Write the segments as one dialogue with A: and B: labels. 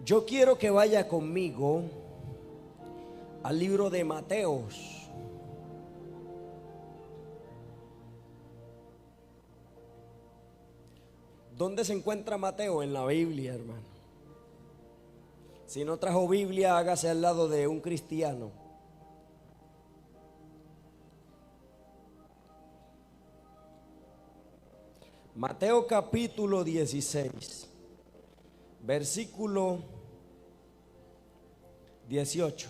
A: Yo quiero que vaya conmigo al libro de Mateos. ¿Dónde se encuentra Mateo? En la Biblia, hermano. Si no trajo Biblia, hágase al lado de un cristiano. Mateo capítulo 16, versículo 18.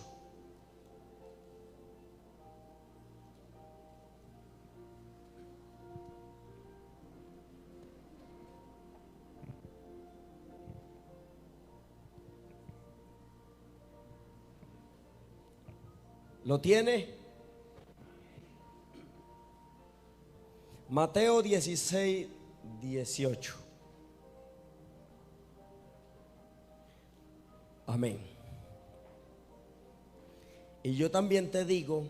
A: ¿Lo tiene? Mateo 16, 18. Amén. Y yo también te digo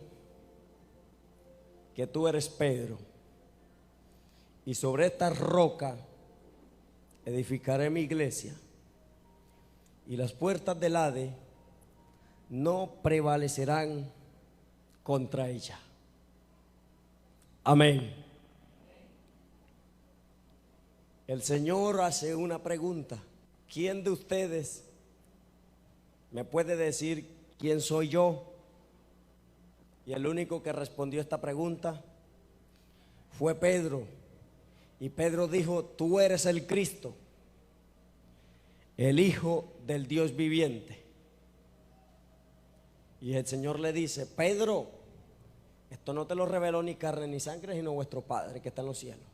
A: que tú eres Pedro, y sobre esta roca edificaré mi iglesia, y las puertas del Hades no prevalecerán contra ella. Amén. El Señor hace una pregunta: ¿quién de ustedes me puede decir quién soy yo? Y el único que respondió esta pregunta fue Pedro. Y Pedro dijo: tú eres el Cristo, el Hijo del Dios viviente. Y el Señor le dice: Pedro, esto no te lo reveló ni carne ni sangre, sino vuestro Padre que está en los cielos.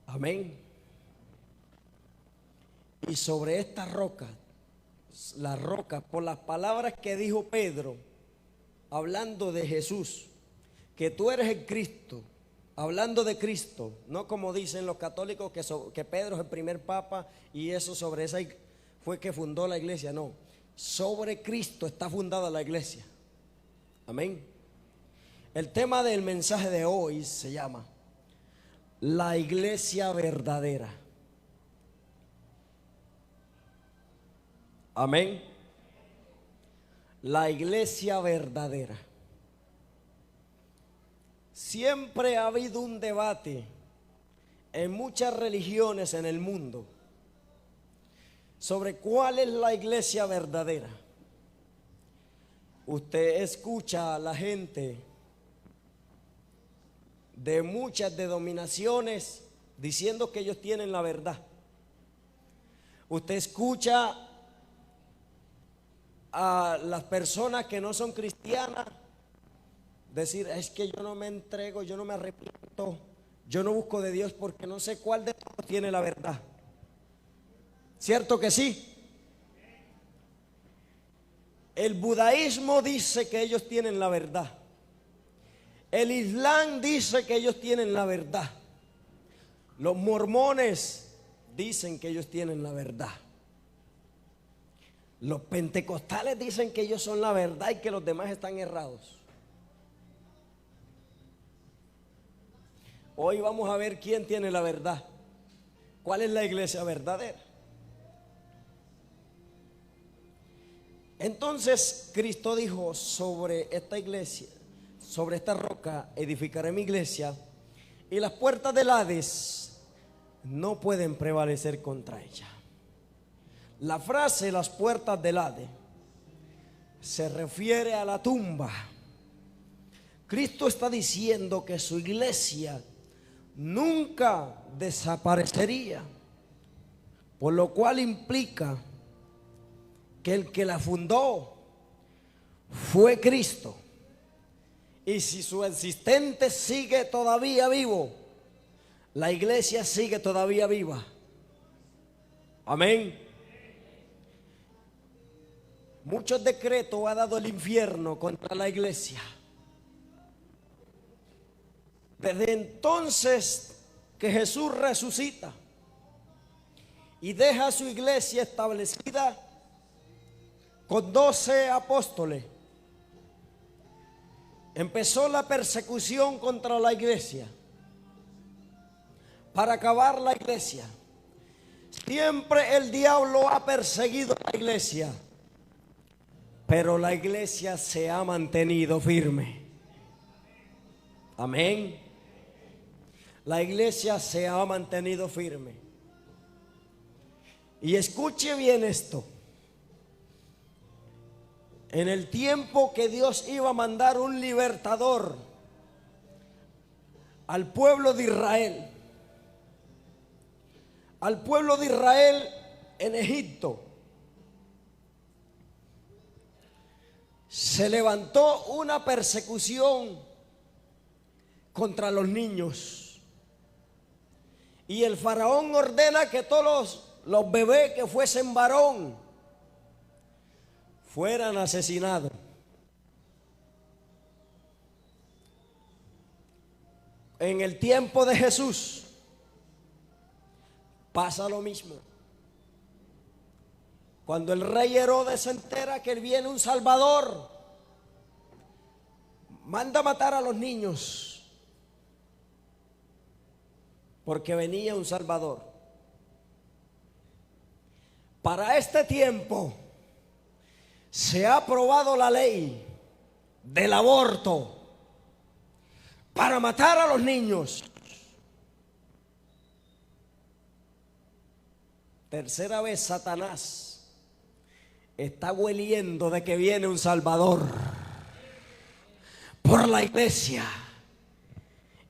A: Amén. Y sobre esta roca, la roca, por las palabras que dijo Pedro, hablando de Jesús, que tú eres el Cristo, hablando de Cristo, no como dicen los católicos que Pedro es el primer papa y eso sobre esa fue que fundó la iglesia. No, sobre Cristo está fundada la iglesia. Amén. El tema del mensaje de hoy se llama la iglesia verdadera. Amén. La iglesia verdadera. Siempre ha habido un debate en muchas religiones en el mundo sobre cuál es la iglesia verdadera. Usted escucha a la gente de muchas denominaciones diciendo que ellos tienen la verdad. Usted escucha a las personas que no son cristianas decir: es que yo no me entrego, yo no me arrepiento, yo no busco de Dios porque no sé cuál de todos tiene la verdad. ¿Cierto que sí? El budaísmo dice que ellos tienen la verdad. El islam dice que ellos tienen la verdad. Los mormones dicen que ellos tienen la verdad. Los pentecostales dicen que ellos son la verdad y que los demás están errados. Hoy vamos a ver quién tiene la verdad. ¿Cuál es la iglesia verdadera? Entonces Cristo dijo: sobre esta iglesia, sobre esta roca edificaré mi iglesia, y las puertas del Hades no pueden prevalecer contra ella. La frase las puertas del Hades se refiere a la tumba. Cristo está diciendo que su iglesia nunca desaparecería, por lo cual implica que el que la fundó fue Cristo. Y si su existente sigue todavía vivo, la iglesia sigue todavía viva. Amén. Muchos decretos ha dado el infierno contra la iglesia. Desde entonces que Jesús resucita y deja su iglesia establecida con 12 apóstoles, empezó la persecución contra la iglesia. Para acabar la iglesia, Siempre el diablo ha perseguido a la iglesia, pero la iglesia se ha mantenido firme. Amén. La iglesia se ha mantenido firme. Y escuche bien esto. En el tiempo que Dios iba a mandar un libertador al pueblo de Israel, en Egipto, se levantó una persecución contra los niños. Y el faraón ordena que todos los bebés que fuesen varón fueran asesinados. En el tiempo de Jesús pasa lo mismo. Cuando el rey Herodes se entera que viene un Salvador, manda matar a los niños, porque venía un Salvador. Para este tiempo se ha aprobado la ley del aborto para matar a los niños. Tercera vez Satanás está hueliendo de que viene un Salvador por la iglesia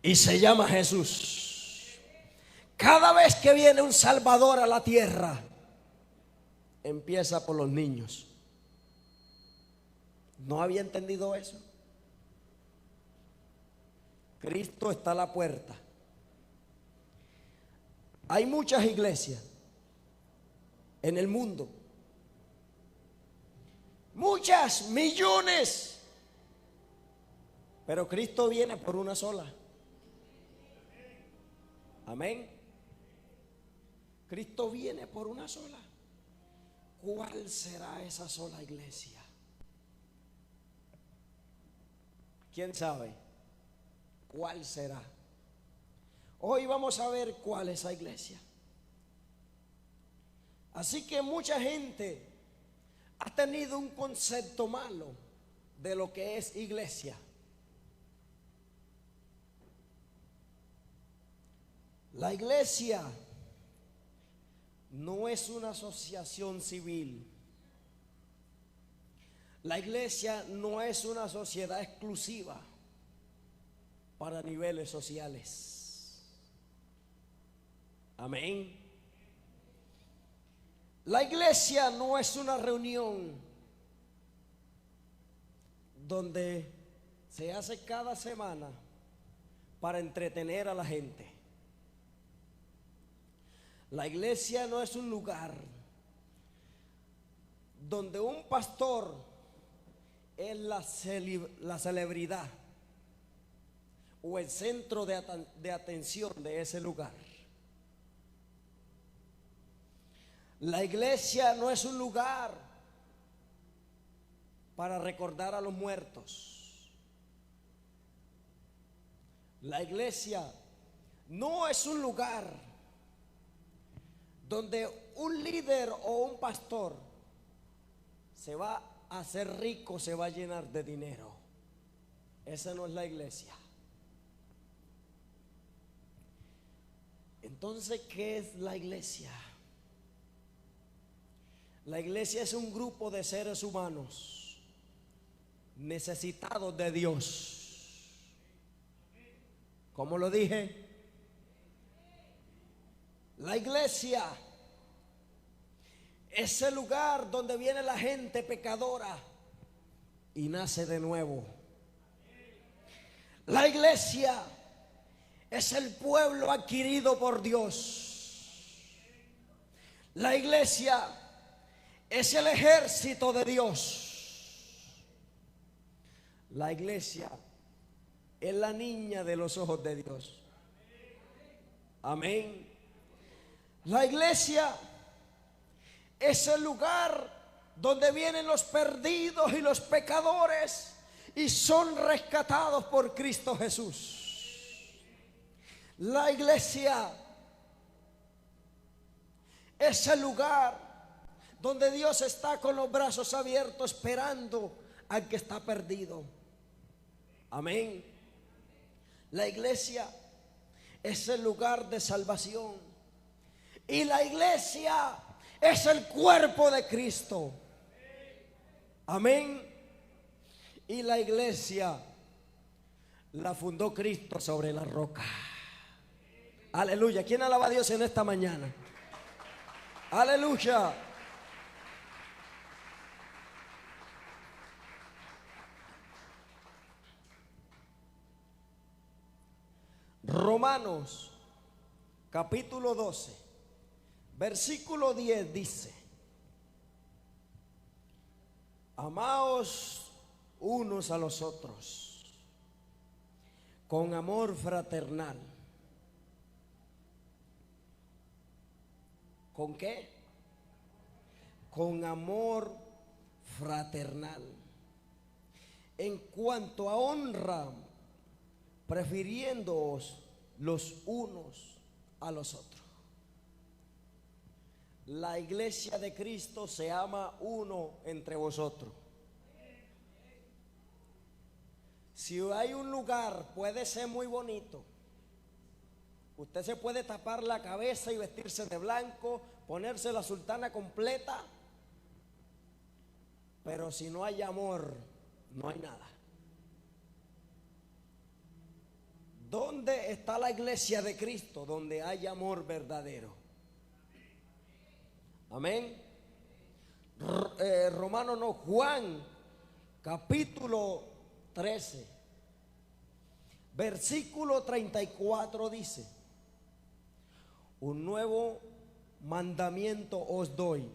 A: y se llama Jesús. Cada vez que viene un Salvador a la tierra, empieza por los niños. ¿No había entendido eso? Cristo está a la puerta. Hay muchas iglesias en el mundo, muchas, millones, pero Cristo viene por una sola. Amén. Cristo viene por una sola. ¿Cuál será esa sola iglesia? ¿Quién sabe cuál será? Hoy vamos a ver cuál es esa iglesia. Así que mucha gente ha tenido un concepto malo de lo que es iglesia. La iglesia no es una asociación civil. La iglesia no es una sociedad exclusiva para niveles sociales. Amén. La iglesia no es una reunión donde se hace cada semana para entretener a la gente. La iglesia no es un lugar donde un pastor es la celebridad o el centro de atención de ese lugar. La iglesia no es un lugar para recordar a los muertos. La iglesia no es un lugar donde un líder o un pastor se va a hacer rico, se va a llenar de dinero. Esa no es la iglesia. Entonces, ¿qué es la iglesia? La iglesia es un grupo de seres humanos necesitados de Dios. ¿Cómo lo dije? La iglesia es el lugar donde viene la gente pecadora y nace de nuevo. La iglesia es el pueblo adquirido por Dios. La iglesia es el ejército de Dios. La iglesia es la niña de los ojos de Dios. Amén. La iglesia es el lugar donde vienen los perdidos y los pecadores y son rescatados por Cristo Jesús. La iglesia ese lugar donde Dios está con los brazos abiertos esperando al que está perdido. Amén. La iglesia es el lugar de salvación y la iglesia es el cuerpo de Cristo. Amén. Y la iglesia la fundó Cristo sobre la roca. Aleluya. ¿Quién alaba a Dios en esta mañana? Aleluya. Romanos capítulo 12 versículo 10 dice: amaos unos a los otros con amor fraternal. ¿Con qué? Con amor fraternal. En cuanto a honra, prefiriéndoos los unos a los otros. La iglesia de Cristo se ama uno entre vosotros. Si hay un lugar, puede ser muy bonito. Usted se puede tapar la cabeza y vestirse de blanco, ponerse la sultana completa, pero si no hay amor, no hay nada. ¿Dónde está la iglesia de Cristo? Donde hay amor verdadero. Amén. Juan capítulo 13 versículo 34 dice: un nuevo mandamiento os doy,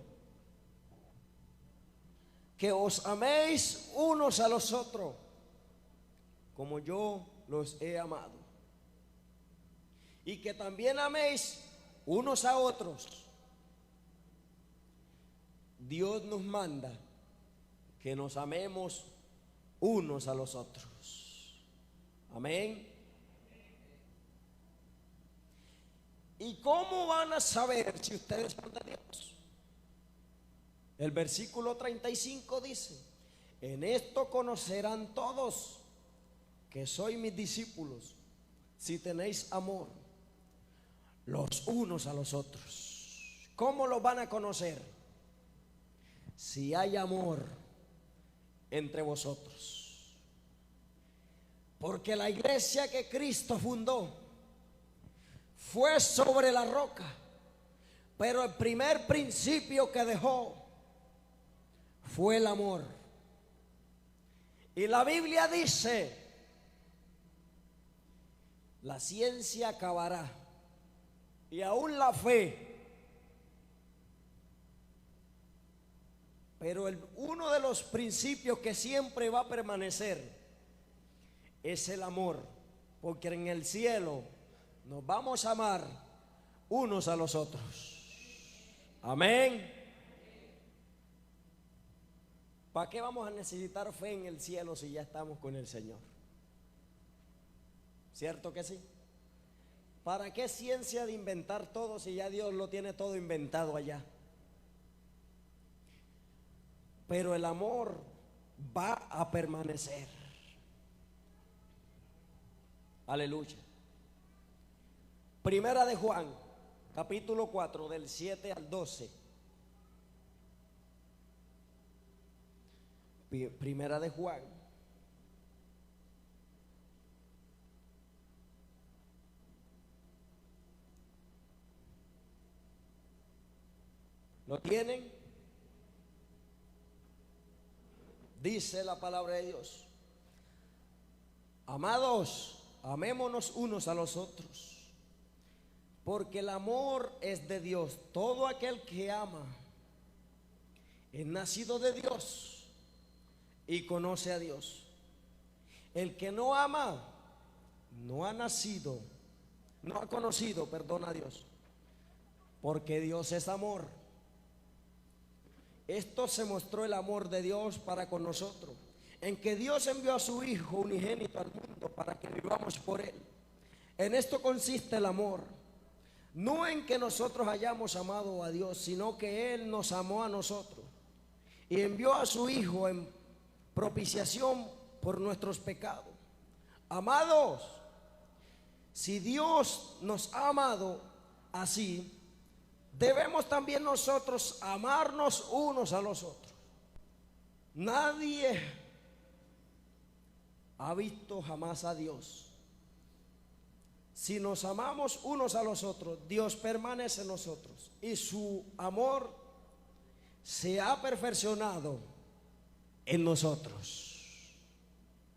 A: que os améis unos a los otros como yo los he amado, y que también améis unos a otros. Dios nos manda que nos amemos unos a los otros. Amén. ¿Y cómo van a saber si ustedes son de Dios? El versículo 35 dice: en esto conocerán todos que sois mis discípulos, si tenéis amor los unos a los otros. ¿Cómo lo van a conocer? Si hay amor entre vosotros. Porque la iglesia que Cristo fundó fue sobre la roca, pero el primer principio que dejó fue el amor. Y la Biblia dice: la ciencia acabará y aún la fe, pero uno de los principios que siempre va a permanecer es el amor, porque en el cielo nos vamos a amar unos a los otros. Amén. ¿Para qué vamos a necesitar fe en el cielo si ya estamos con el Señor? ¿Cierto que sí? ¿Para qué ciencia de inventar todo si ya Dios lo tiene todo inventado allá? Pero el amor va a permanecer. Aleluya. Primera de Juan, capítulo 4, del 7 al 12. Primera de Juan. ¿Lo tienen? Dice la palabra de Dios: amados, amémonos unos a los otros, porque el amor es de Dios. Todo aquel que ama es nacido de Dios y conoce a Dios. El que no ama no ha nacido, no ha conocido, perdón, a Dios, porque Dios es amor. Esto se mostró el amor de Dios para con nosotros, en que Dios envió a su Hijo unigénito al mundo para que vivamos por Él. En esto consiste el amor, No en que nosotros hayamos amado a Dios, sino que Él nos amó a nosotros y envió a su Hijo en propiciación por nuestros pecados. Amados, si Dios nos ha amado así, debemos también nosotros amarnos unos a los otros. Nadie ha visto jamás a Dios. Si nos amamos unos a los otros, Dios permanece en nosotros y su amor se ha perfeccionado en nosotros.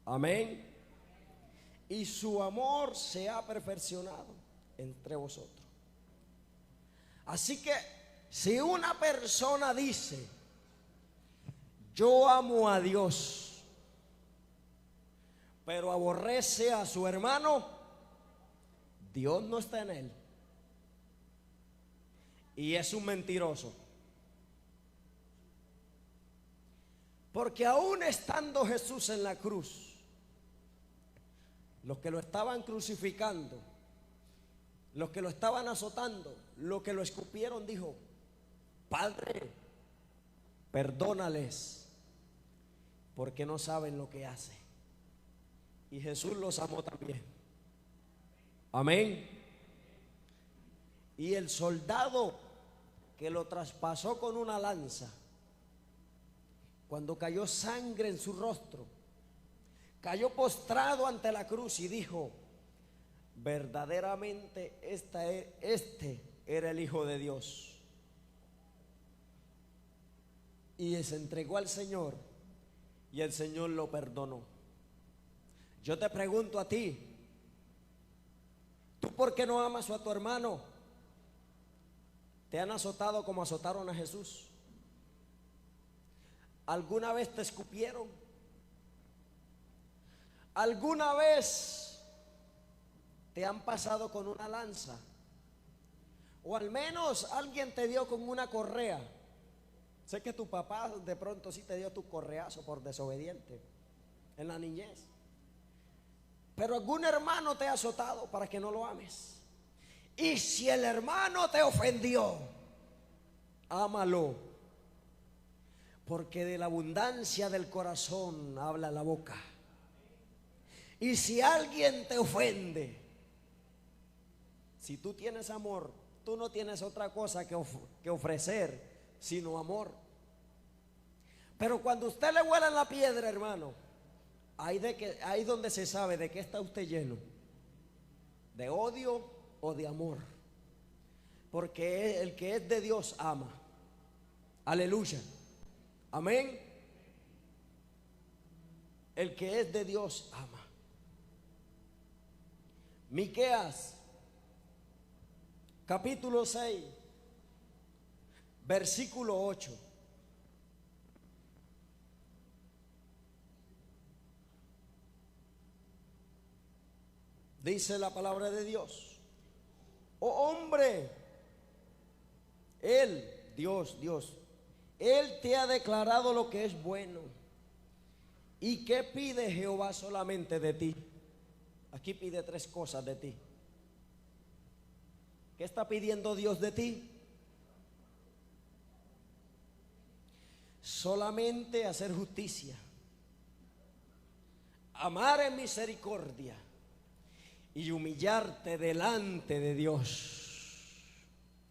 A: Amén. Y su amor se ha perfeccionado entre vosotros. Así que si una persona dice: yo amo a Dios, pero aborrece a su hermano, Dios no está en él y es un mentiroso. Porque aún estando Jesús en la cruz, los que lo estaban crucificando, los que lo estaban azotando, los que lo escupieron, dijo: Padre, perdónales, porque no saben lo que hacen. Y Jesús los amó también. Amén. Y el soldado que lo traspasó con una lanza, cuando cayó sangre en su rostro, cayó postrado ante la cruz y dijo: verdaderamente este era el Hijo de Dios. Y se entregó al Señor y el Señor lo perdonó. Yo te pregunto a ti: ¿tú por qué no amas a tu hermano? ¿Te han azotado como azotaron a Jesús? ¿Alguna vez te escupieron? ¿Alguna vez te han pasado con una lanza? O al menos alguien te dio con una correa. Sé que tu papá de pronto sí te dio tu correazo por desobediente en la niñez. Pero algún hermano te ha azotado para que no lo ames. Y si el hermano te ofendió, ámalo, porque de la abundancia del corazón habla la boca. Y si alguien te ofende, si tú tienes amor, tú no tienes otra cosa que ofrecer sino amor. Pero cuando usted le huela en la piedra, hermano, ahí donde se sabe de qué está usted lleno, de odio o de amor. Porque el que es de Dios ama. Aleluya. Amén. El que es de Dios ama. Miqueas capítulo 6 versículo 8. Dice la palabra de Dios: oh hombre, Dios, Él te ha declarado lo que es bueno. ¿Y qué pide Jehová solamente de ti? Aquí pide tres cosas de ti. ¿Qué está pidiendo Dios de ti? Solamente hacer justicia, amar en misericordia y humillarte delante de Dios.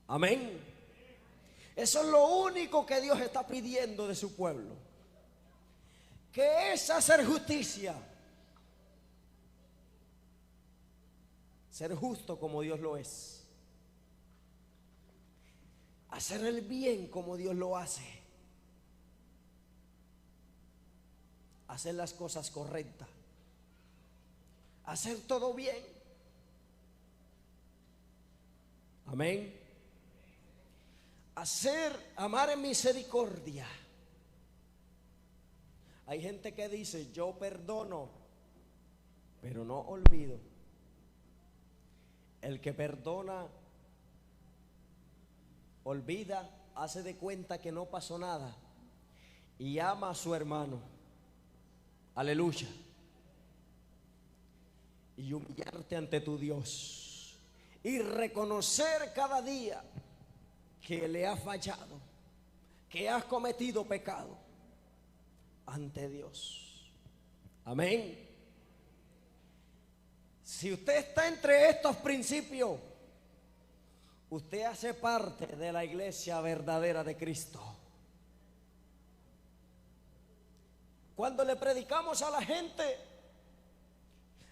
A: Amén. Eso es lo único que Dios está pidiendo de su pueblo, que es hacer justicia, ser justo como Dios lo es, hacer el bien como Dios lo hace, hacer las cosas correctas, hacer todo bien. Amén. Amar en misericordia. Hay gente que dice: yo perdono, pero no olvido. El que perdona, olvida, hace de cuenta que no pasó nada y ama a su hermano. Aleluya. Y humillarte ante tu Dios y reconocer cada día que le has fallado, que has cometido pecado ante Dios. Amén. Si usted está entre estos principios, usted hace parte de la iglesia verdadera de Cristo. Cuando le predicamos a la gente,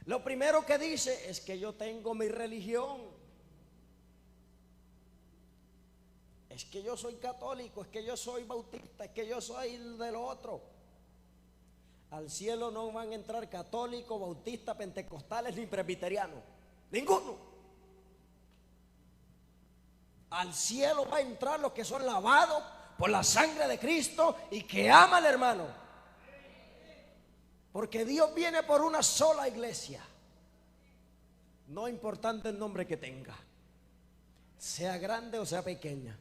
A: lo primero que dice es que yo tengo mi religión, es que yo soy católico, es que yo soy bautista, es que yo soy de lo otro. Al cielo no van a entrar católicos, bautistas, pentecostales ni presbiterianos, ninguno. Al cielo va a entrar los que son lavados por la sangre de Cristo y que aman al hermano. Porque Dios viene por una sola iglesia, no importando el nombre que tenga, sea grande o sea pequeña.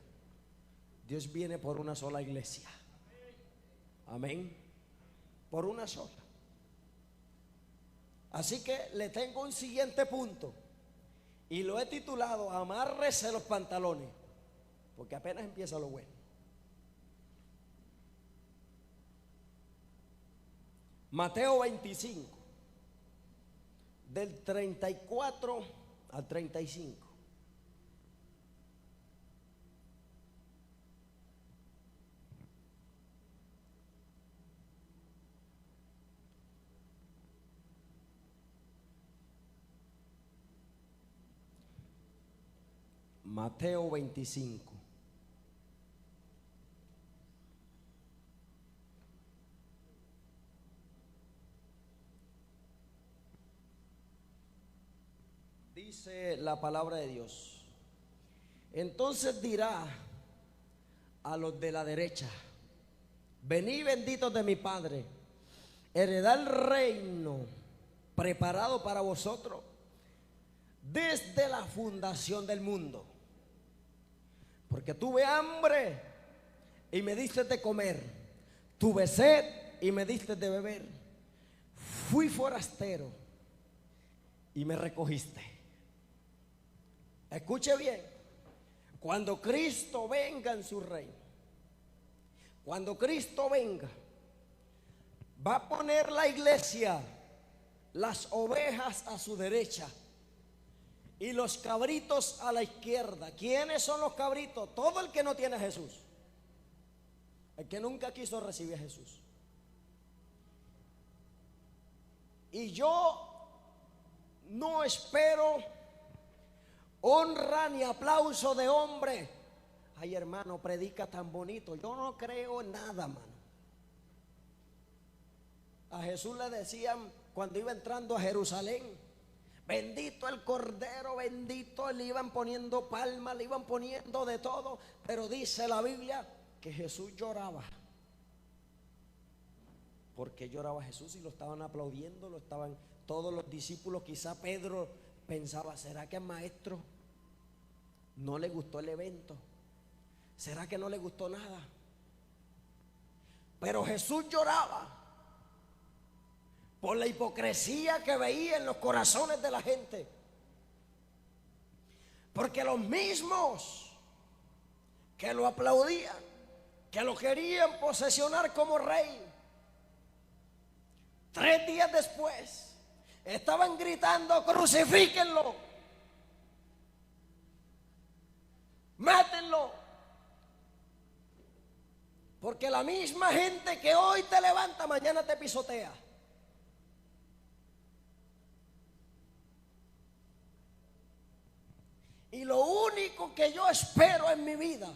A: Dios viene por una sola iglesia. Amén. Por una sola. Así que le tengo un siguiente punto y lo he titulado amárrese los pantalones, porque apenas empieza lo bueno. Mateo 25, del 34 al 35. Mateo 25. Dice la palabra de Dios: entonces dirá a los de la derecha: venid benditos de mi Padre, heredad el reino preparado para vosotros desde la fundación del mundo. Porque tuve hambre y me diste de comer, tuve sed y me diste de beber, fui forastero y me recogiste. Escuche bien, cuando Cristo venga en su reino, cuando Cristo venga, va a poner la iglesia, las ovejas a su derecha y los cabritos a la izquierda. ¿Quiénes son los cabritos? Todo el que no tiene a Jesús, el que nunca quiso recibir a Jesús. Y yo no espero honra ni aplauso de hombre. Ay, hermano, predica tan bonito. Yo no creo en nada, mano. A Jesús le decían cuando iba entrando a Jerusalén: bendito el Cordero, bendito. Le iban poniendo palmas, le iban poniendo de todo. Pero dice la Biblia que Jesús lloraba. ¿Por qué lloraba Jesús? Y lo estaban aplaudiendo, lo estaban todos los discípulos. Quizá Pedro pensaba: ¿será que al maestro no le gustó el evento? ¿Será que no le gustó nada? Pero Jesús lloraba por la hipocresía que veía en los corazones de la gente. Porque los mismos que lo aplaudían, que lo querían posesionar como rey, 3 días después estaban gritando: crucifíquenlo, mátenlo. Porque la misma gente que hoy te levanta, mañana te pisotea. Y lo único que yo espero en mi vida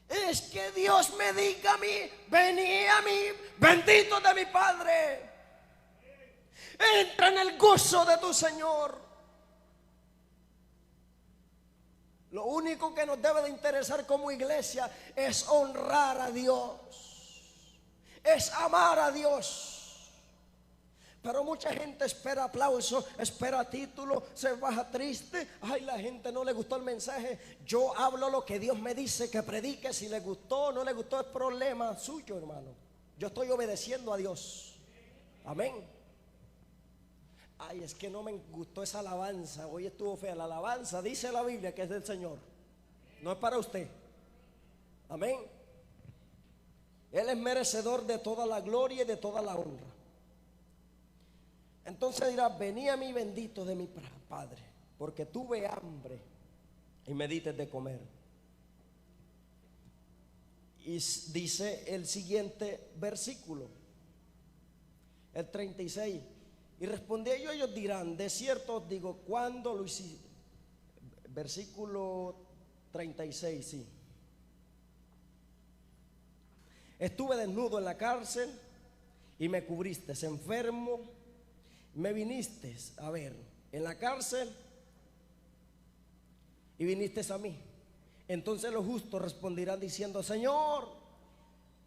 A: es que Dios me diga a mí: vení a mí, bendito de mi Padre, entra en el gozo de tu Señor. Lo único que nos debe de interesar como iglesia es honrar a Dios, es amar a Dios. Pero mucha gente espera aplauso, espera título, se baja triste. Ay, la gente no le gustó el mensaje. Yo hablo lo que Dios me dice que predique. Si le gustó o no le gustó es problema suyo, hermano. Yo estoy obedeciendo a Dios. Amén. Ay, es que no me gustó esa alabanza. Hoy estuvo fea. La alabanza dice la Biblia que es del Señor. No es para usted. Amén. Él es merecedor de toda la gloria y de toda la honra. Entonces dirá: vení a mí, bendito de mi Padre, porque tuve hambre y me diste de comer. Y dice el siguiente versículo, el 36. Y respondí yo, ellos dirán: de cierto os digo, ¿cuándo lo hiciste? Versículo 36, sí. Estuve desnudo en la cárcel y me cubriste, enfermo, me viniste a ver en la cárcel y viniste a mí. Entonces los justos responderán diciendo: Señor,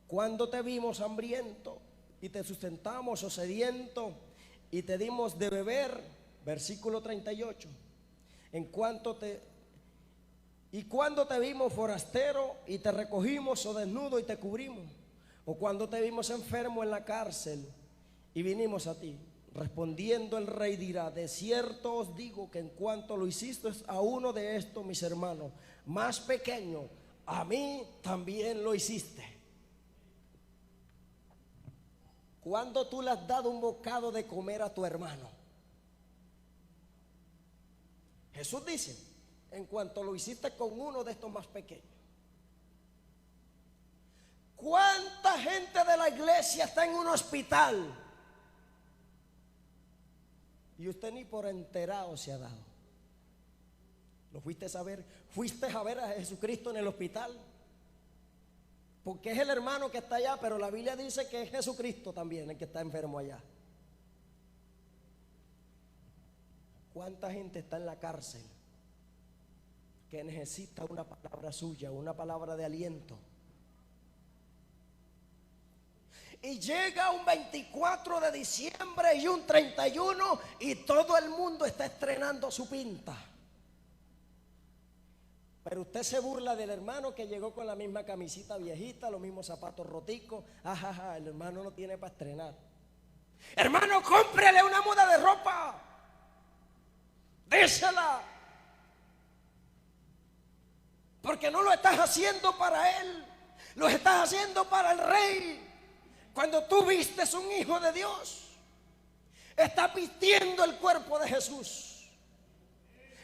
A: ¿cuándo te vimos hambriento y te sustentamos, o sediento y te dimos de beber? Versículo 38. ¿Y cuándo te vimos forastero y te recogimos, o desnudo y te cubrimos? ¿O cuando te vimos enfermo en la cárcel y vinimos a ti? Respondiendo el rey dirá: de cierto os digo que en cuanto lo hiciste a uno de estos mis hermanos más pequeño, a mí también lo hiciste. ¿Cuándo tú le has dado un bocado de comer a tu hermano? Jesús dice: en cuanto lo hiciste con uno de estos más pequeños. ¿Cuánta gente de la iglesia está en un hospital y usted ni por enterado se ha dado? ¿Lo fuiste a ver? ¿Fuiste a ver a Jesucristo en el hospital? Porque es el hermano que está allá, pero la Biblia dice que es Jesucristo también el que está enfermo allá. ¿Cuánta gente está en la cárcel que necesita una palabra suya, una palabra de aliento? Y llega un 24 de diciembre y un 31 y todo el mundo está estrenando su pinta. Pero usted se burla del hermano que llegó con la misma camisita viejita, los mismos zapatos roticos. Ajaja, el hermano no tiene para estrenar. Hermano, cómprele una muda de ropa, désela, porque no lo estás haciendo para él, lo estás haciendo para el rey. Cuando tú vistes un hijo de Dios, estás vistiendo el cuerpo de Jesús.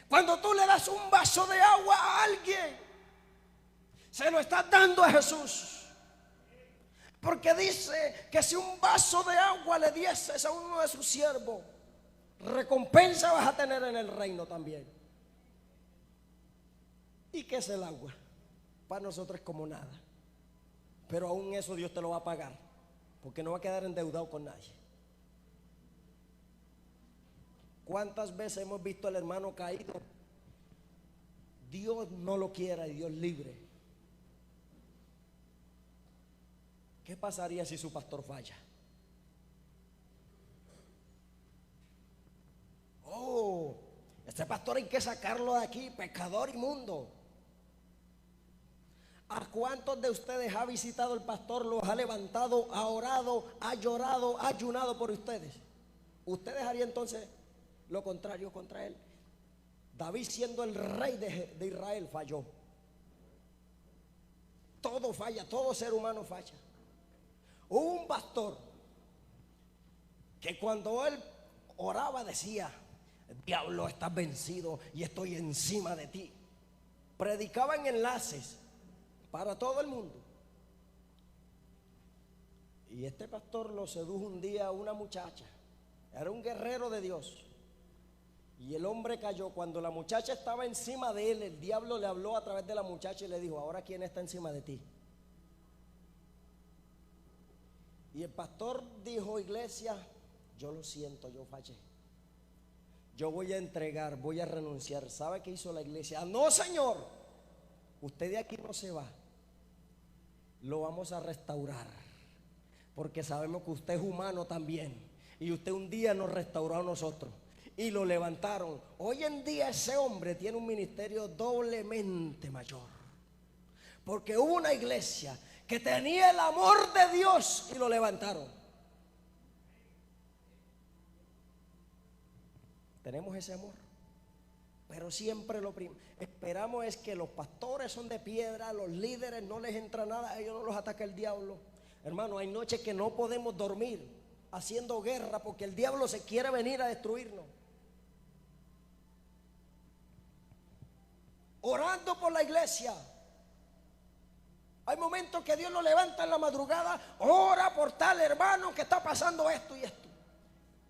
A: Cuando tú le das un vaso de agua a alguien, se lo estás dando a Jesús. Porque dice que si un vaso de agua le dieses a uno de sus siervos, recompensa vas a tener en el reino también. ¿Y qué es el agua? Para nosotros es como nada. Pero aún eso Dios te lo va a pagar, porque no va a quedar endeudado con nadie. ¿Cuántas veces hemos visto al hermano caído? Dios no lo quiera y Dios libre. ¿Qué pasaría si su pastor falla? Oh, este pastor hay que sacarlo de aquí, pecador inmundo. ¿A cuántos de ustedes ha visitado el pastor, los ha levantado, ha orado, ha llorado, ha ayunado por ustedes? ¿Ustedes harían entonces lo contrario contra él? David, siendo el rey de Israel, falló. Todo falla, todo ser humano falla. Hubo un pastor que cuando él oraba decía: diablo, estás vencido y estoy encima de ti. Predicaba en enlaces para todo el mundo. Y este pastor lo sedujo un día a una muchacha. Era un guerrero de Dios. Y el hombre cayó. Cuando la muchacha estaba encima de él, el diablo le habló a través de la muchacha y le dijo: ahora ¿quién está encima de ti? Y el pastor dijo: iglesia, yo lo siento, yo fallé. Yo voy a entregar, voy a renunciar. ¿Sabe qué hizo la iglesia? Ah, no, señor, usted de aquí no se va. Lo vamos a restaurar, porque sabemos que usted es humano también, y usted un día nos restauró a nosotros. Y lo levantaron. Hoy en día ese hombre tiene un ministerio doblemente mayor, porque hubo una iglesia que tenía el amor de Dios y lo levantaron. Tenemos ese amor. Pero siempre esperamos es que los pastores son de piedra, los líderes no les entra nada, a ellos no los ataca el diablo. Hermano, hay noches que no podemos dormir haciendo guerra porque el diablo se quiere venir a destruirnos. Orando por la iglesia. Hay momentos que Dios nos levanta en la madrugada, ora por tal hermano que está pasando esto y esto.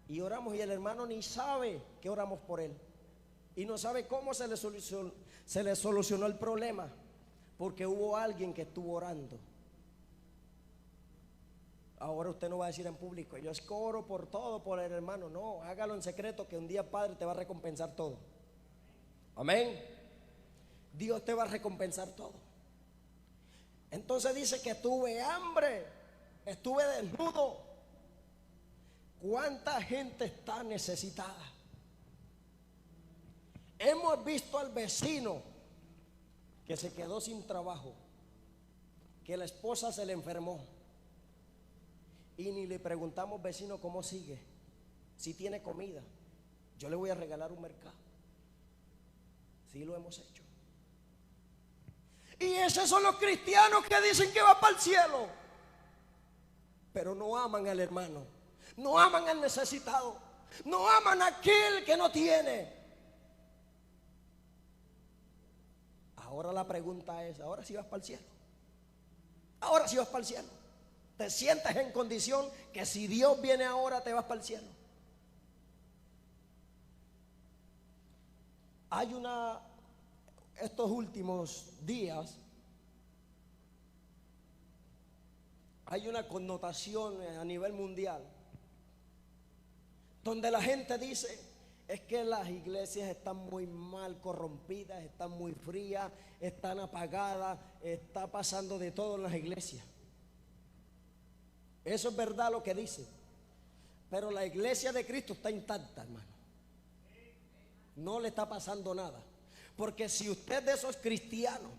A: Y oramos y el hermano ni sabe que oramos por él. Y no sabe cómo se le solucionó el problema, porque hubo alguien que estuvo orando. Ahora usted no va a decir en público, yo es que oro por todo, por el hermano. No, hágalo en secreto, que un día Padre te va a recompensar todo. Amén. Dios te va a recompensar todo. Entonces dice que tuve hambre, estuve desnudo. ¿Cuánta gente está necesitada? Hemos visto al vecino que se quedó sin trabajo, que la esposa se le enfermó y ni le preguntamos, vecino, ¿cómo sigue? Si tiene comida, yo le voy a regalar un mercado. Sí lo hemos hecho. Y esos son los cristianos que dicen que va para el cielo, pero no aman al hermano, no aman al necesitado, no aman a aquel que no tiene. Ahora la pregunta es, ¿ahora sí vas para el cielo? Ahora sí vas para el cielo. ¿Te sientes en condición que si Dios viene ahora te vas para el cielo? Estos últimos días hay una connotación a nivel mundial donde la gente dice, es que las iglesias están muy mal corrompidas, están muy frías, están apagadas, está pasando de todo en las iglesias. Eso es verdad lo que dice, pero la iglesia de Cristo está intacta, hermano. No le está pasando nada. Porque si usted es de esos cristianos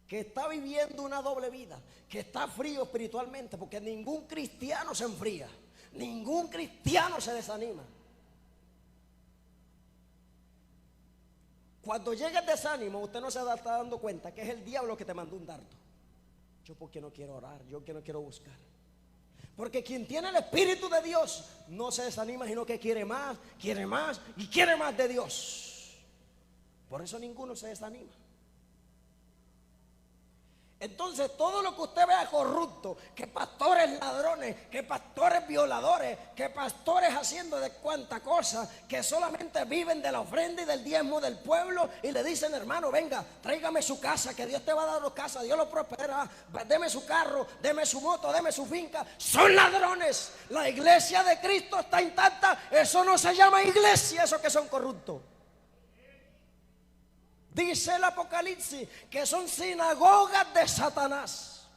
A: que está viviendo una doble vida, que está frío espiritualmente, porque ningún cristiano se enfría, ningún cristiano se desanima. Cuando llega el desánimo, usted no se está dando cuenta que es el diablo que te mandó un dardo. Yo porque no quiero orar, yo que no quiero buscar. Porque quien tiene el Espíritu de Dios no se desanima, sino que quiere más y quiere más de Dios. Por eso ninguno se desanima. Entonces todo lo que usted vea corrupto, que pastores ladrones, que pastores violadores, que pastores haciendo de cuanta cosa, que solamente viven de la ofrenda y del diezmo del pueblo y le dicen, hermano, venga, tráigame su casa, que Dios te va a dar la casa, Dios lo prosperará, deme su carro, deme su moto, deme su finca. Son ladrones. La iglesia de Cristo está intacta. Eso no se llama iglesia, eso que son corruptos. Dice el Apocalipsis que son sinagogas de Satanás.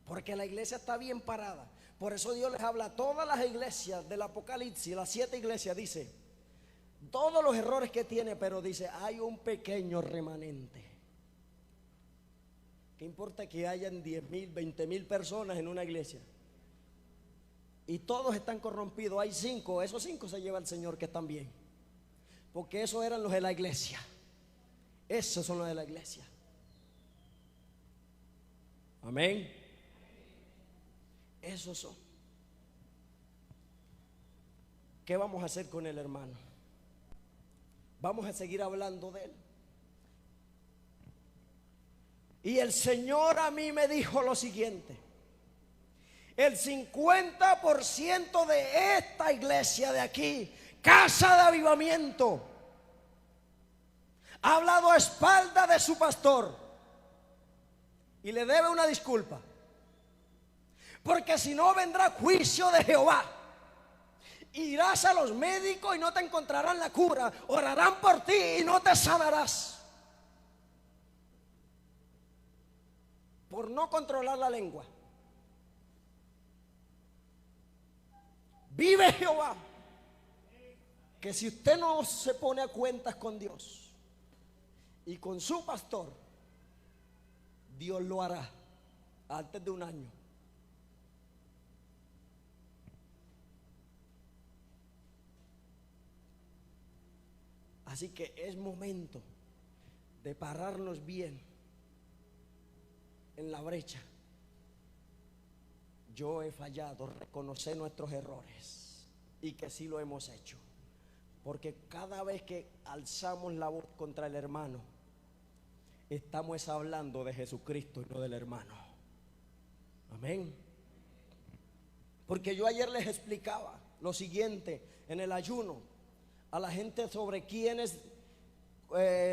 A: Porque la iglesia está bien parada. Por eso Dios les habla a todas las iglesias del Apocalipsis, las 7 iglesias, dice todos los errores que tiene, pero dice hay un pequeño remanente. ¿Qué importa que hayan 10,000, 20,000 personas en una iglesia? Y todos están corrompidos. Hay 5, esos 5 se lleva el Señor que están bien. Porque esos eran los de la iglesia. Esos son los de la iglesia. Amén. Esos son. ¿Qué vamos a hacer con el hermano? Vamos a seguir hablando de él. Y el Señor a mí me dijo lo siguiente: el 50% de esta iglesia de aquí, Casa de Avivamiento, ha hablado a espalda de su pastor y le debe una disculpa, porque si no vendrá juicio de Jehová. Irás a los médicos y no te encontrarán la cura, orarán por ti y no te sanarás, por no controlar la lengua. Vive Jehová, que si usted no se pone a cuentas con Dios y con su pastor, Dios lo hará antes de un año. Así que es momento de pararnos bien en la brecha. Yo he fallado, reconocer nuestros errores y que sí lo hemos hecho. Porque cada vez que alzamos la voz contra el hermano, estamos hablando de Jesucristo y no del hermano. Amén. Porque yo ayer les explicaba lo siguiente en el ayuno a la gente sobre quién es,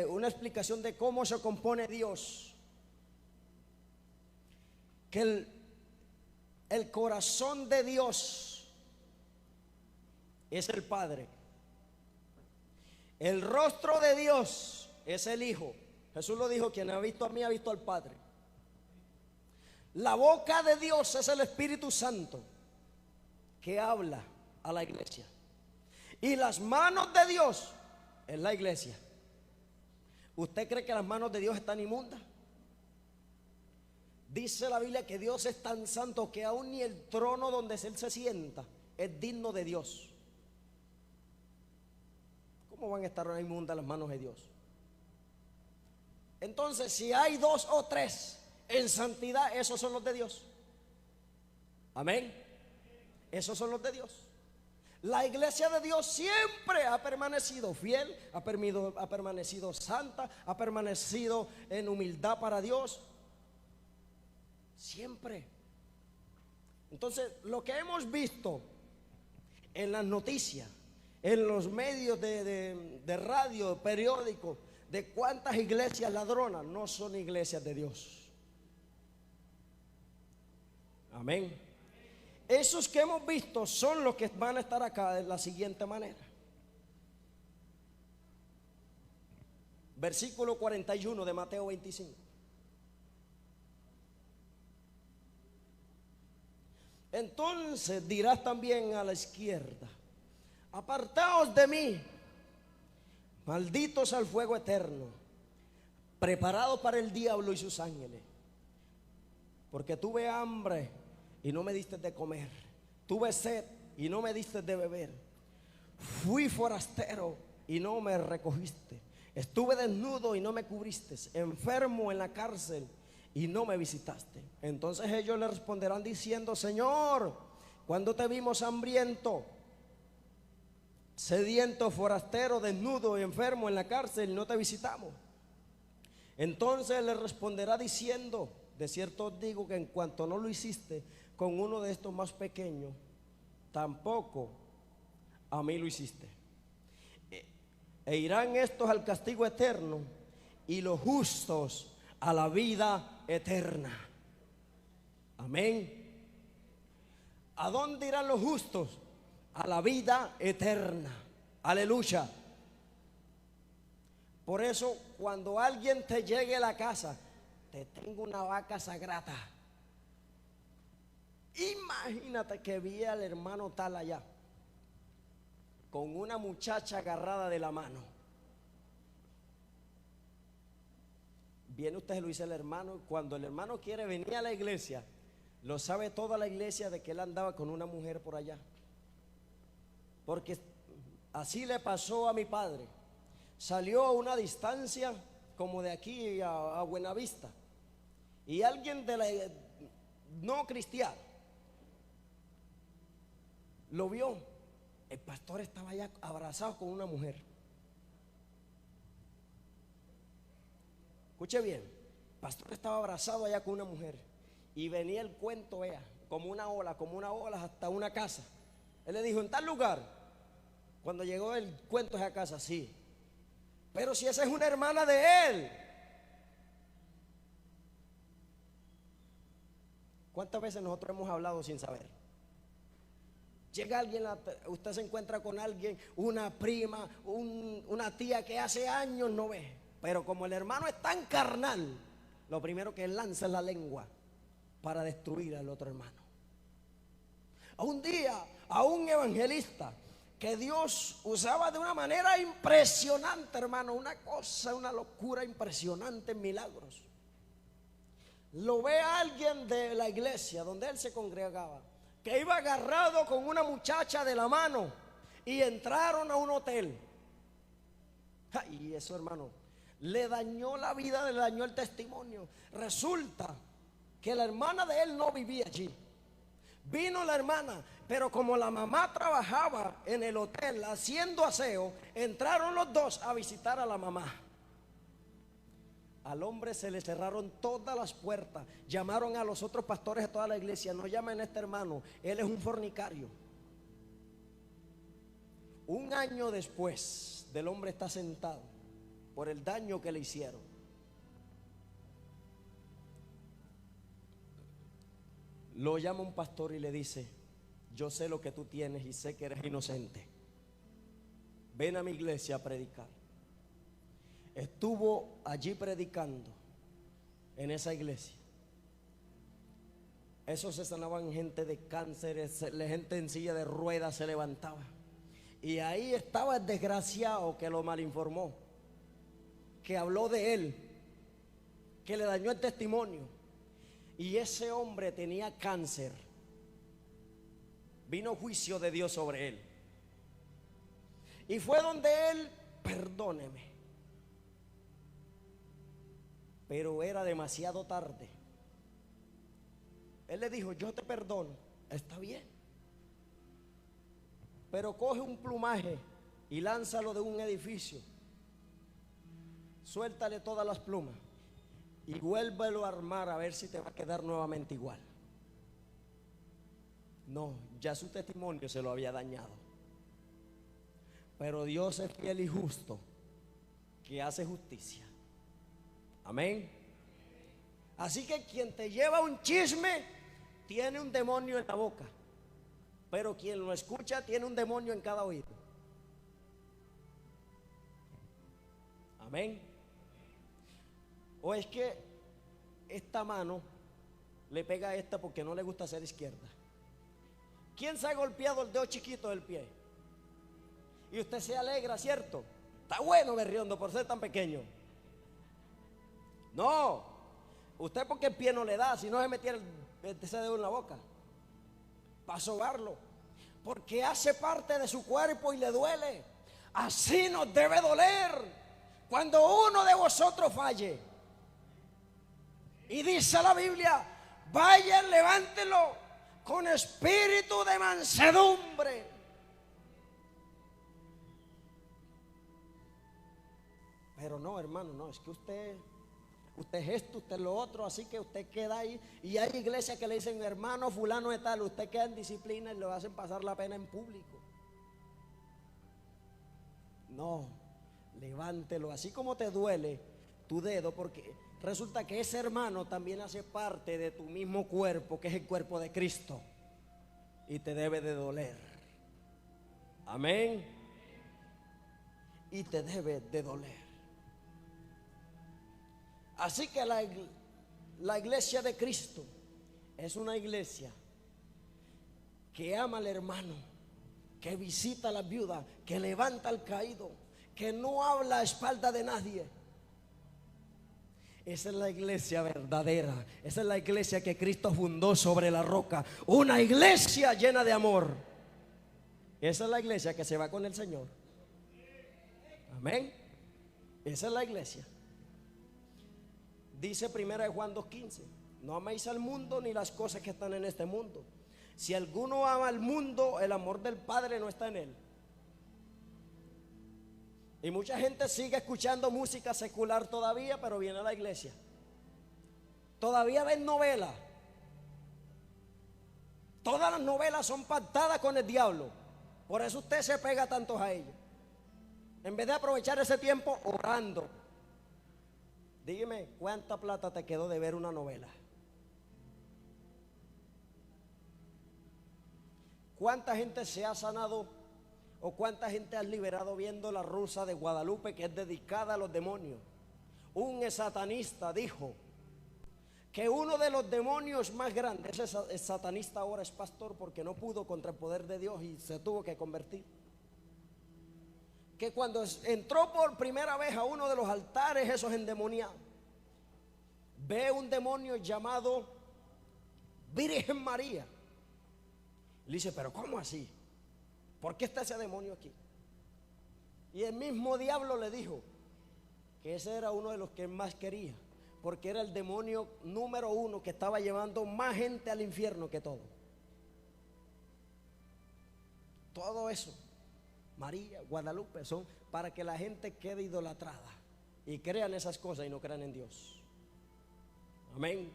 A: una explicación de cómo se compone Dios. Que el corazón de Dios es el Padre. El rostro de Dios es el Hijo. Jesús lo dijo: quien ha visto a mí ha visto al Padre. La boca de Dios es el Espíritu Santo, que habla a la iglesia. Y las manos de Dios es la iglesia. ¿Usted cree que las manos de Dios están inmundas? Dice la Biblia que Dios es tan santo que aún ni el trono donde Él se sienta es digno de Dios. ¿Cómo van a estar inmundas las manos de Dios? Entonces, si hay 2 o 3 en santidad, esos son los de Dios. Amén. Esos son los de Dios. La iglesia de Dios siempre ha permanecido fiel, ha permanecido santa, ha permanecido en humildad para Dios. Siempre. Entonces, lo que hemos visto en las noticias, en los medios de radio, periódicos, de cuántas iglesias ladronas, no son iglesias de Dios. Amén. Esos que hemos visto son los que van a estar acá de la siguiente manera. Versículo 41 de Mateo 25. Entonces dirás también a la izquierda: apartaos de mí, malditos al fuego eterno, preparado para el diablo y sus ángeles. Porque tuve hambre y no me diste de comer, tuve sed y no me diste de beber, fui forastero y no me recogiste, estuve desnudo y no me cubriste, enfermo en la cárcel y no me visitaste. Entonces ellos le responderán diciendo: Señor, ¿cuándo te vimos hambriento, sediento, forastero, desnudo y enfermo en la cárcel y no te visitamos? Entonces le responderá diciendo: de cierto os digo que en cuanto no lo hiciste con uno de estos más pequeños, tampoco a mí lo hiciste. E irán estos al castigo eterno y los justos a la vida eterna. Amén. ¿A dónde irán los justos? A la vida eterna. Aleluya. Por eso, cuando alguien te llegue a la casa: te tengo una vaca sagrada. Imagínate que vi al hermano tal allá con una muchacha agarrada de la mano. Viene usted, lo dice el hermano. Cuando el hermano quiere venir a la iglesia, lo sabe toda la iglesia de que él andaba con una mujer por allá. Porque así le pasó a mi padre. Salió a una distancia como de aquí a Buenavista, y alguien de la no cristiano lo vio. El pastor estaba allá abrazado con una mujer. Escuche bien, el pastor estaba abrazado allá con una mujer, y venía el cuento, vea, como una ola hasta una casa. Él le dijo: en tal lugar. Cuando llegó el cuento a esa casa: sí, pero si esa es una hermana de él. ¿Cuántas veces nosotros hemos hablado sin saber? Llega alguien, usted se encuentra con alguien, una prima, una tía que hace años no ve, pero como el hermano es tan carnal, lo primero que lanza es la lengua para destruir al otro hermano. Un día a un evangelista que Dios usaba de una manera impresionante, hermano, una cosa, una locura impresionante en milagros. Lo ve a alguien de la iglesia donde él se congregaba, que iba agarrado con una muchacha de la mano, y entraron a un hotel. Y eso, hermano, le dañó la vida, le dañó el testimonio. Resulta que la hermana de él no vivía allí. Vino la hermana, pero como la mamá trabajaba en el hotel haciendo aseo, entraron los dos a visitar a la mamá. Al hombre se le cerraron todas las puertas. Llamaron a los otros pastores de toda la iglesia: no llamen a este hermano, él es un fornicario. Un año después, del hombre está sentado por el daño que le hicieron. Lo llama un pastor y le dice: yo sé lo que tú tienes y sé que eres inocente. Ven a mi iglesia a predicar. Estuvo allí predicando en esa iglesia. Esos se sanaban gente de cáncer, gente en silla de ruedas se levantaba. Y ahí estaba el desgraciado que lo malinformó, que habló de él, que le dañó el testimonio. Y ese hombre tenía cáncer. Vino juicio de Dios sobre él. Y fue donde él: perdóneme. Pero era demasiado tarde. Él le dijo: yo te perdono. Está bien, pero coge un plumaje y lánzalo de un edificio. Suéltale todas las plumas y vuélvelo a armar, a ver si te va a quedar nuevamente igual. No, ya su testimonio se lo había dañado. Pero Dios es fiel y justo, que hace justicia. Amén. Así que quien te lleva un chisme tiene un demonio en la boca, pero quien lo escucha tiene un demonio en cada oído. Amén. O es que esta mano le pega a esta porque no le gusta ser izquierda. ¿Quién se ha golpeado el dedo chiquito del pie? Y usted se alegra, ¿cierto? Está bueno, berriondo, por ser tan pequeño. No, usted porque el pie no le da, si no se metiera ese dedo en la boca para sobarlo, porque hace parte de su cuerpo y le duele. Así nos debe doler cuando uno de vosotros falle. Y dice la Biblia: vayan, levántelo con espíritu de mansedumbre. Pero no, hermano, no, es que usted es esto, usted es lo otro, así que usted queda ahí. Y hay iglesias que le dicen: hermano fulano de tal, usted queda en disciplina, y le hacen pasar la pena en público. No, levántelo, así como te duele tu dedo, porque resulta que ese hermano también hace parte de tu mismo cuerpo, que es el cuerpo de Cristo, y te debe de doler. Amén. Y te debe de doler. Así que la iglesia de Cristo es una iglesia que ama al hermano, que visita a la viuda, que levanta al caído, que no habla a espalda de nadie. Esa es la iglesia verdadera. Esa es la iglesia que Cristo fundó sobre la roca. Una iglesia llena de amor. Esa es la iglesia que se va con el Señor. Amén. Esa es la iglesia. Dice 1 Juan 2:15: no améis al mundo ni las cosas que están en este mundo. Si alguno ama al mundo, el amor del Padre no está en él. Y mucha gente sigue escuchando música secular todavía, pero viene a la iglesia. Todavía ven novelas. Todas las novelas son pactadas con el diablo. Por eso usted se pega tantos a ellos, en vez de aprovechar ese tiempo orando. Dígame, ¿cuánta plata te quedó de ver una novela? ¿Cuánta gente se ha sanado o cuánta gente has liberado viendo La Rosa de Guadalupe, que es dedicada a los demonios? Un satanista dijo que uno de los demonios más grandes, ese satanista ahora es pastor porque no pudo contra el poder de Dios y se tuvo que convertir, que cuando entró por primera vez a uno de los altares esos endemoniados, ve un demonio llamado Virgen María. Le dice: pero ¿cómo así? ¿Por qué está ese demonio aquí? Y el mismo diablo le dijo que ese era uno de los que más quería, porque era el demonio número uno que estaba llevando más gente al infierno que todo. Todo eso, María, Guadalupe, son para que la gente quede idolatrada y crean esas cosas y no crean en Dios. Amén.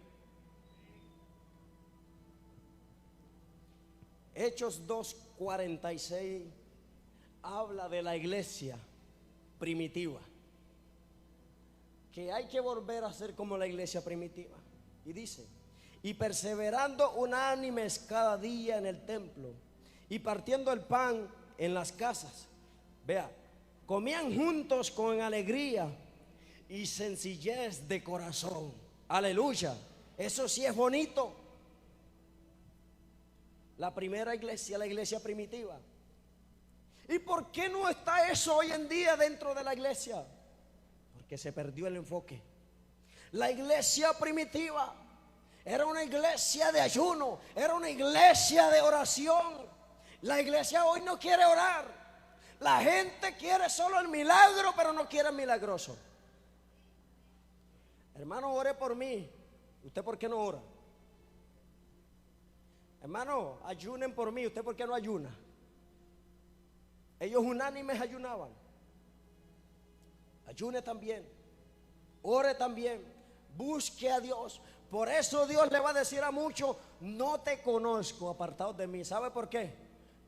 A: Hechos 2:46 habla de la iglesia primitiva, que hay que volver a ser como la iglesia primitiva. Y dice: y perseverando unánimes cada día en el templo y partiendo el pan en las casas. Vea, comían juntos con alegría y sencillez de corazón. Aleluya. Eso sí es bonito. La primera iglesia, la iglesia primitiva. ¿Y por qué no está eso hoy en día dentro de la iglesia? Porque se perdió el enfoque. La iglesia primitiva era una iglesia de ayuno, era una iglesia de oración. La iglesia hoy no quiere orar. La gente quiere solo el milagro, pero no quiere el milagroso. Hermano, ore por mí. ¿Usted por qué no ora? Hermano, ayunen por mí. ¿Usted por qué no ayuna? Ellos unánimes ayunaban. Ayune también. Ore también. Busque a Dios. Por eso Dios le va a decir a muchos: no te conozco, apartados de mí. ¿Sabe por qué?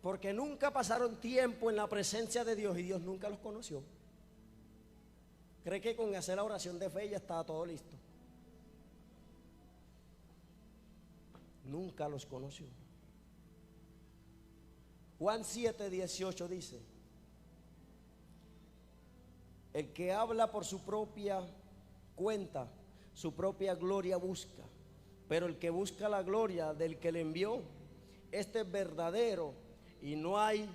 A: Porque nunca pasaron tiempo en la presencia de Dios y Dios nunca los conoció. Cree que con hacer la oración de fe ya estaba todo listo. Nunca los conoció. Juan 7:18 dice: el que habla por su propia cuenta, su propia gloria busca, pero el que busca la gloria del que le envió, este es verdadero y no hay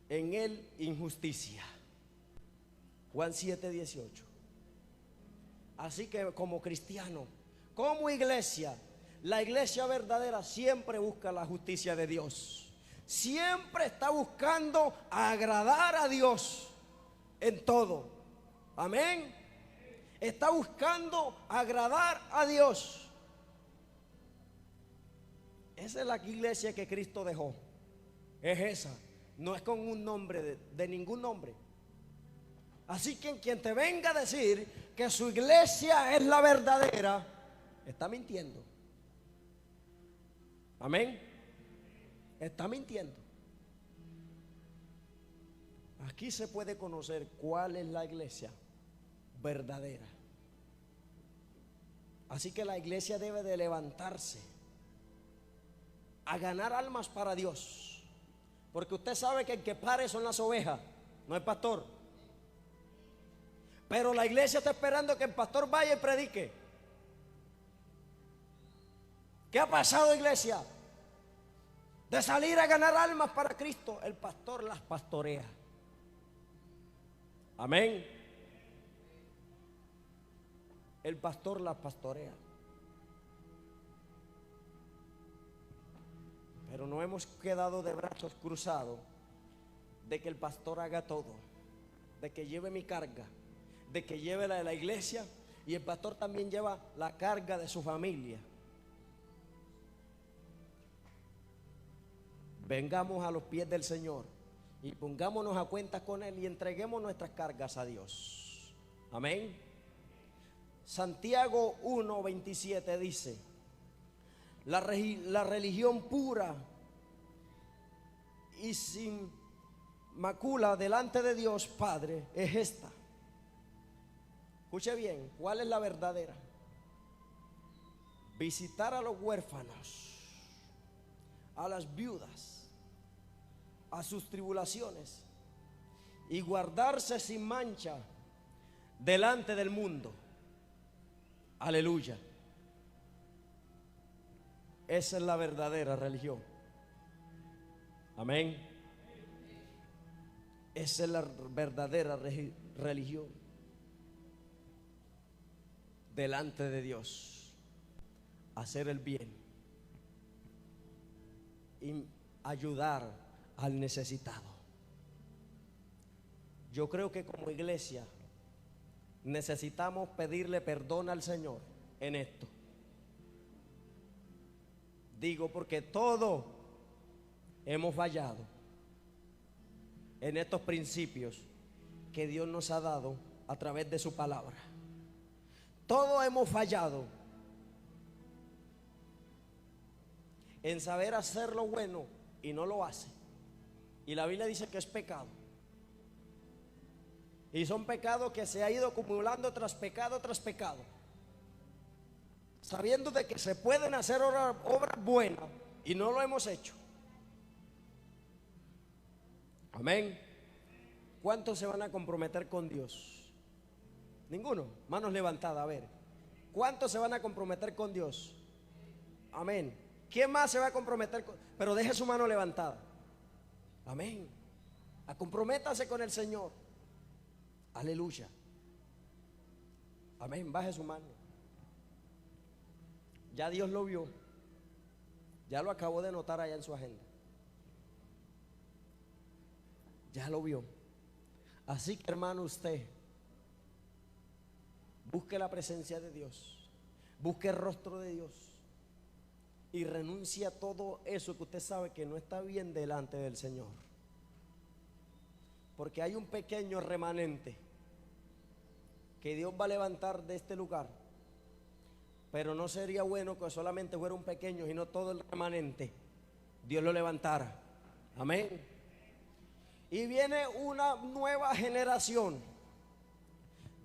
A: en él injusticia. Juan 7:18. Así que como cristiano, como iglesia, la iglesia verdadera siempre busca la justicia de Dios. Siempre está buscando agradar a Dios en todo. Amén. Está buscando agradar a Dios. Esa es la iglesia que Cristo dejó. Es esa. No es con un nombre de ningún nombre. Así que quien te venga a decir que su iglesia es la verdadera, está mintiendo. Amén. Está mintiendo. Aquí se puede conocer cuál es la iglesia verdadera. Así que la iglesia debe de levantarse a ganar almas para Dios, porque usted sabe que el que pare son las ovejas, no el pastor. Pero la iglesia está esperando que el pastor vaya y predique. ¿Qué ha pasado, iglesia? De salir a ganar almas para Cristo, el pastor las pastorea. Amén. El pastor las pastorea. Pero no hemos quedado de brazos cruzados de que el pastor haga todo, de que lleve mi carga, de que lleve la de la iglesia, y el pastor también lleva la carga de su familia. Vengamos a los pies del Señor y pongámonos a cuentas con Él y entreguemos nuestras cargas a Dios. Amén. Santiago 1:27 dice: la religión pura y sin macula delante de Dios Padre es esta. Escuche bien, ¿cuál es la verdadera? Visitar a los huérfanos, a las viudas, a sus tribulaciones, y guardarse sin mancha delante del mundo. Aleluya. Esa es la verdadera religión. Amén. Esa es la verdadera religión delante de Dios. Hacer el bien y ayudar al necesitado. Yo creo que como iglesia necesitamos pedirle perdón al Señor en esto. Digo porque todos hemos fallado en estos principios que Dios nos ha dado a través de su palabra. Todos hemos fallado en saber hacer lo bueno y no lo hace. Y la Biblia dice que es pecado. Y son pecados que se ha ido acumulando tras pecado, sabiendo de que se pueden hacer obras buenas y no lo hemos hecho. Amén. ¿Cuántos se van a comprometer con Dios? Ninguno. Manos levantadas, a ver. ¿Cuántos se van a comprometer con Dios? Amén. ¿Quién más se va a comprometer pero deje su mano levantada? Amén. Comprométase con el Señor. Aleluya. Amén. Baje su mano. Ya Dios lo vio. Ya lo acabó de notar allá en su agenda. Ya lo vio. Así que, hermano, usted busque la presencia de Dios, busque el rostro de Dios y renuncie a todo eso que usted sabe que no está bien delante del Señor. Porque hay un pequeño remanente que Dios va a levantar de este lugar. Pero no sería bueno que solamente fuera un pequeño y no todo el remanente Dios lo levantara. Amén. Y viene una nueva generación.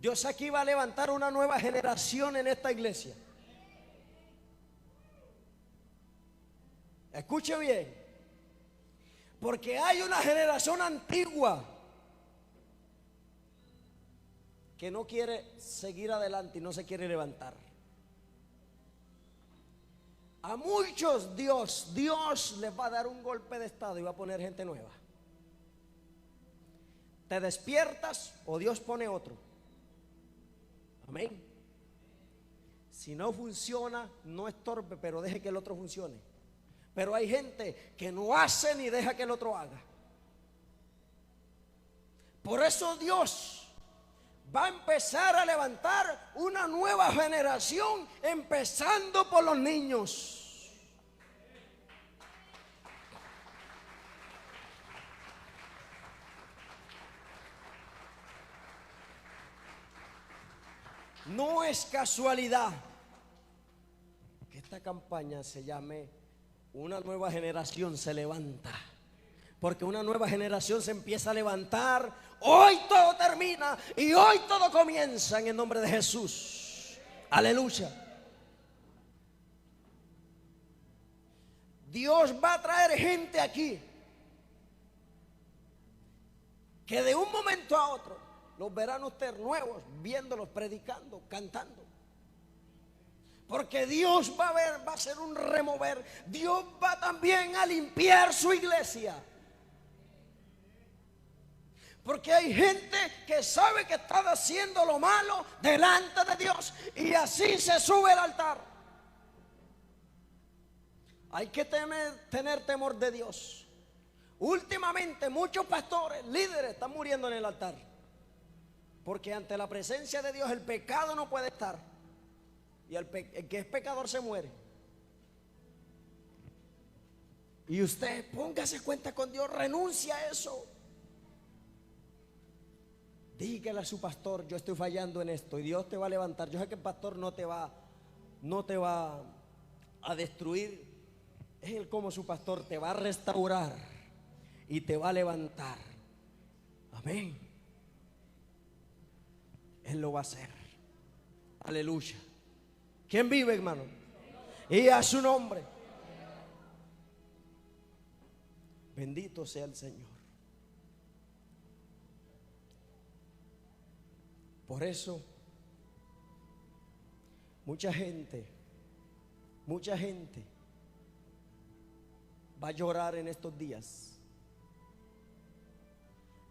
A: Dios aquí va a levantar una nueva generación en esta iglesia. Escuche bien. Porque hay una generación antigua que no quiere seguir adelante y no se quiere levantar. A muchos Dios les va a dar un golpe de estado y va a poner gente nueva. Te despiertas o Dios pone otro. Amén. Si no funciona, no estorbe, pero deje que el otro funcione. Pero hay gente que no hace ni deja que el otro haga. Por eso Dios va a empezar a levantar una nueva generación, empezando por los niños. No es casualidad que esta campaña se llame Una nueva generación se levanta. Porque una nueva generación se empieza a levantar. Hoy todo termina y hoy todo comienza en el nombre de Jesús. Aleluya. Dios va a traer gente aquí que de un momento a otro los verán ustedes nuevos, viéndolos, predicando, cantando. Porque Dios va a hacer un remover. Dios va también a limpiar su iglesia. Porque hay gente que sabe que está haciendo lo malo delante de Dios y así se sube al altar. Hay que tener temor de Dios. Últimamente muchos pastores, líderes están muriendo en el altar. Porque ante la presencia de Dios el pecado no puede estar. Y el que es pecador se muere. Y usted póngase cuenta con Dios, renuncia a eso. Dígale a su pastor: yo estoy fallando en esto, y Dios te va a levantar. Yo sé que el pastor no te va a destruir. Él, como su pastor, te va a restaurar y te va a levantar. Amén. Él lo va a hacer. Aleluya. ¿Quién vive, hermano? Y a su nombre. Bendito sea el Señor. Por eso mucha gente va a llorar en estos días.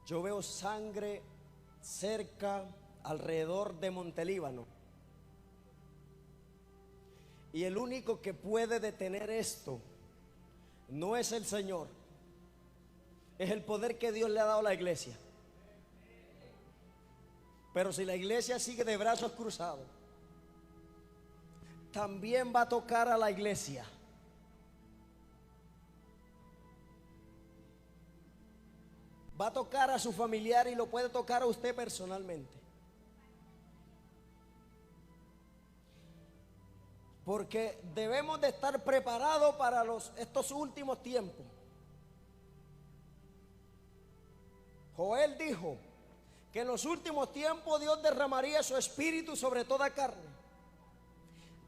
A: Yo veo sangre cerca, alrededor de Montelíbano. Y el único que puede detener esto no es el Señor, es el poder que Dios le ha dado a la iglesia. Pero si la iglesia sigue de brazos cruzados, también va a tocar a la iglesia. Va a tocar a su familiar y lo puede tocar a usted personalmente. Porque debemos de estar preparados para estos últimos tiempos. Joel dijo que en los últimos tiempos Dios derramaría su espíritu sobre toda carne.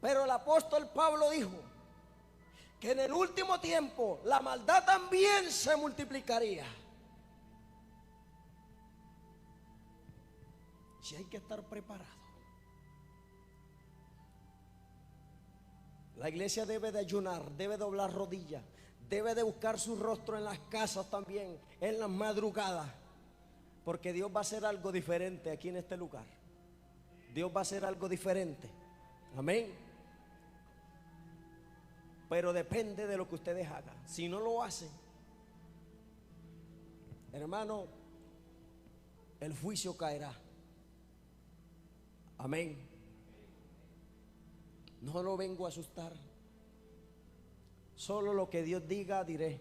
A: Pero el apóstol Pablo dijo que en el último tiempo la maldad también se multiplicaría. Si hay que estar preparado. La iglesia debe de ayunar, debe doblar rodillas, debe de buscar su rostro en las casas también, en las madrugadas, porque Dios va a hacer algo diferente aquí en este lugar. Dios va a hacer algo diferente. Amén. Pero depende de lo que ustedes hagan. Si no lo hacen, hermano, el juicio caerá. Amén. No lo vengo a asustar. Solo lo que Dios diga diré.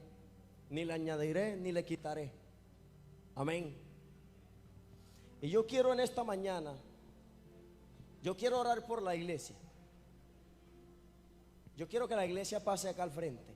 A: Ni le añadiré ni le quitaré. Amén. Y yo quiero en esta mañana, yo quiero orar por la iglesia. Yo quiero que la iglesia pase acá al frente.